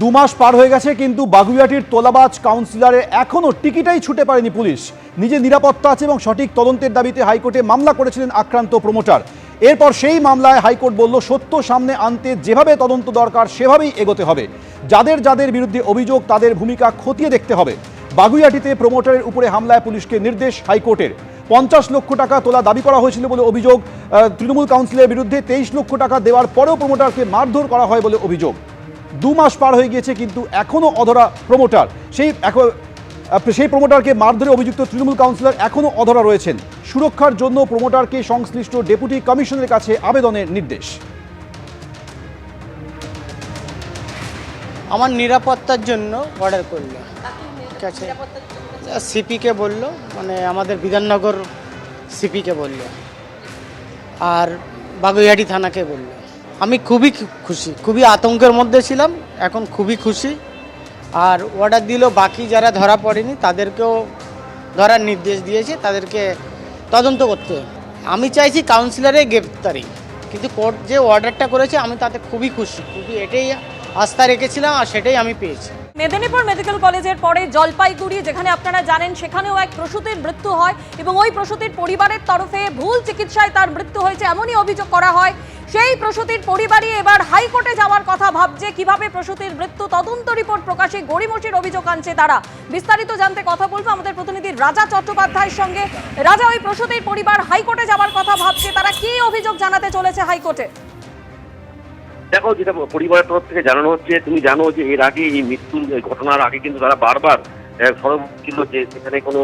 দু মাস পার হয়ে গেছে, কিন্তু বাগুইআটির তোলাবাজ কাউন্সিলরের এখনও টিকিটাই ছুটে পারেনি পুলিশ। নিজের নিরাপত্তা আছে এবং সঠিক তদন্তের দাবিতে হাইকোর্টে মামলা করেছিলেন আক্রান্ত প্রমোটার। এরপর সেই মামলায় হাইকোর্ট বলল, সত্য সামনে আনতে যেভাবে তদন্ত দরকার সেভাবেই এগোতে হবে। যাদের যাদের বিরুদ্ধে অভিযোগ তাদের ভূমিকা খতিয়ে দেখতে হবে। বাগুইআটিতে প্রমোটারের উপরে হামলায় পুলিশকে নির্দেশ হাইকোর্টের। 50 লক্ষ টাকা তোলা দাবি করা হয়েছিল বলে অভিযোগ। তৃণমূল কাউন্সিলের বিরুদ্ধে 23 লক্ষ টাকা দেওয়ার পরেও প্রমোটারকে মারধর করা হয় বলে অভিযোগ। 2 মাস পার হয়ে গিয়েছে, কিন্তু এখনও অধরা প্রমোটার। সেই প্রমোটারকে মারধরে অভিযুক্ত তৃণমূল কাউন্সিলর এখনও অধরা রয়েছেন। সুরক্ষার জন্য প্রমোটারকে সংশ্লিষ্ট ডেপুটি কমিশনের কাছে আবেদনের নির্দেশ। আমার নিরাপত্তার জন্য অর্ডার করলো, সিপিকে বলল, মানে আমাদের বিধাননগর সিপিকে বলল, আর বাগুইআটি থানাকে বলল। আমি খুবই খুশি, খুবই আতঙ্কের মধ্যে ছিলাম, এখন খুবই খুশি। আর অর্ডার দিল বাকি যারা ধরা পড়েনি তাদেরকেও ধরার নির্দেশ দিয়েছে, তাদেরকে তদন্ত করতে। আমি চাইছি কাউন্সিলরের গ্রেপ্তারি, কিন্তু কোর্ট যে অর্ডারটা করেছে আমি তাতে খুবই খুশি, খুবই এটাই আস্থা রেখেছিলাম আর সেটাই আমি পেয়েছি। মেদিনীপুর মেডিকেল কলেজের পরে জলপাইগুড়ি, যেখানে আপনারা জানেন সেখানেও এক প্রসূতির মৃত্যু হয় এবং ওই প্রসূতির পরিবারের তরফে ভুল চিকিৎসায় তার মৃত্যু হয়েছে এমনই অভিযোগ করা হয়। সেই প্রসূতির পরিবারই এবার হাইকোর্টে যাওয়ার কথা ভাবছে। কিভাবে প্রসূতির মৃত্যু তদন্ত রিপোর্ট প্রকাশে গড়িমসির অভিযোগ আনছে তারা। বিস্তারিত জানতে কথা বলবো আমাদের প্রতিনিধি রাজা চট্টোপাধ্যায়ের সঙ্গে। রাজা, ওই প্রসূতির পরিবার হাইকোর্টে যাওয়ার কথা ভাবছে, তারা কি অভিযোগ জানাতে চলেছে হাইকোর্টে? দেখো, যেটা পরিবারের তরফ থেকে জানানো হচ্ছে, তুমি জানো যে এর আগে এই মৃত্যুর ঘটনার আগে কিন্তু তারা বারবার সরব ছিল যে সেখানে কোনো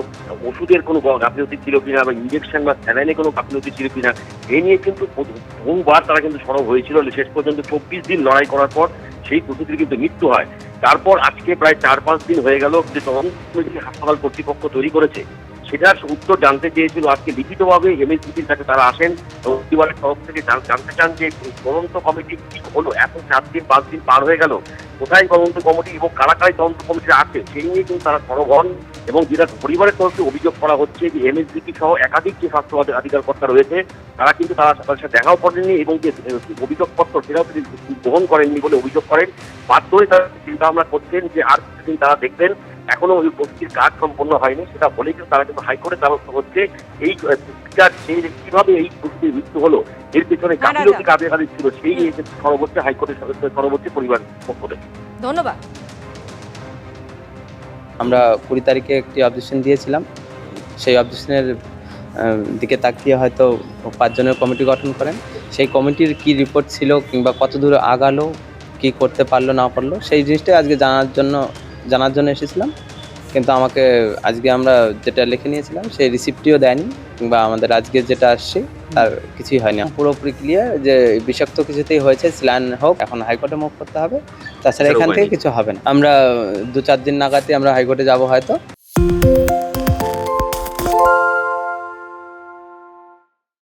ওষুধের কোনো গাফিলতি ছিল কিনা, বা ইঞ্জেকশন বা স্যালাইনে কোনো গাফিলতি ছিল কিনা, এই নিয়ে কিন্তু বহুবার তারা কিন্তু সরব হয়েছিল। শেষ পর্যন্ত 24 দিন লড়াই করার পর সেই প্রসূতির কিন্তু মৃত্যু হয়। তারপর আজকে প্রায় 4-5 দিন হয়ে গেল যে তদন্ত কমিটি হাসপাতাল কর্তৃপক্ষ তৈরি করেছে, সেটার উত্তর জানতে চেয়েছিল। আজকে লিখিতভাবে এমএসডিপির কাছে তারা আসেন এবং পরিবারের তরফ থেকে জানতে চান যে তদন্ত কমিটি কি হলো। এখন 4-5 দিন পার হয়ে গেল, কোথায় তদন্ত কমিটি এবং কারা কারাই তদন্ত কমিটি আছে সেই নিয়ে কিন্তু তারা সরব হন। এবং যেটা পরিবারের তরফে অভিযোগ করা হচ্ছে যে এমএসডিপি সহ একাধিক যে স্বাস্থ্য অধিকারকর্তা রয়েছে তারা কিন্তু তাদের সাথে দেখাও করেননি এবং যে অভিযোগপত্র সেটাও তিনি গ্রহণ করেননি বলে অভিযোগ করেন। বাধ্য হয়ে তারা চিন্তা ভাবনা করছেন যে আর কিছুদিন তারা দেখবেন, এখনো ওই প্রস্তুতির কাজ সম্পন্ন হয়নি। সেটা বলেই কিন্তু তারা কিন্তু হাইকোর্টে দ্বারস্থ হচ্ছে। এই কিভাবে এই প্রস্তুতির মৃত্যু হলো, এর পেছনে গাফিলতি কাদের কাদের ছিল, সেই নিয়ে সর্বোচ্চ হাইকোর্টের সর্বোচ্চ পরিবার পক্ষ থেকে। ধন্যবাদ। আমরা 20 তারিখে একটি অবজেকশন দিয়েছিলাম। সেই অবজেকশনের দিকে তাকিয়ে হয়তো 5 জনের কমিটি গঠন করেন। সেই কমিটির কি রিপোর্ট ছিল কিংবা কত দূর আগালো, কি করতে পারলো না পারলো, সেই জিনিসটাই আজকে জানার জন্য এসেছিলাম। কিন্তু আমাকে আজকে আমরা যেটা লিখে নিয়েছিলাম সেই রিসিপ্টটিও দেয়নি, কিংবা আমাদের আজকে যেটা আসছে তার কিছুই হয়নি। পুরোপুরি ক্লিয়ার যে বিষাক্ত কিছুতেই হয়েছে, স্যালাইন হোক, এখন হাইকোর্টে মুভ করতে হবে, তাছাড়া এখান থেকে কিছু হবে না। আমরা 2-4 দিন নাগাদই আমরা হাইকোর্টে যাব হয়তো।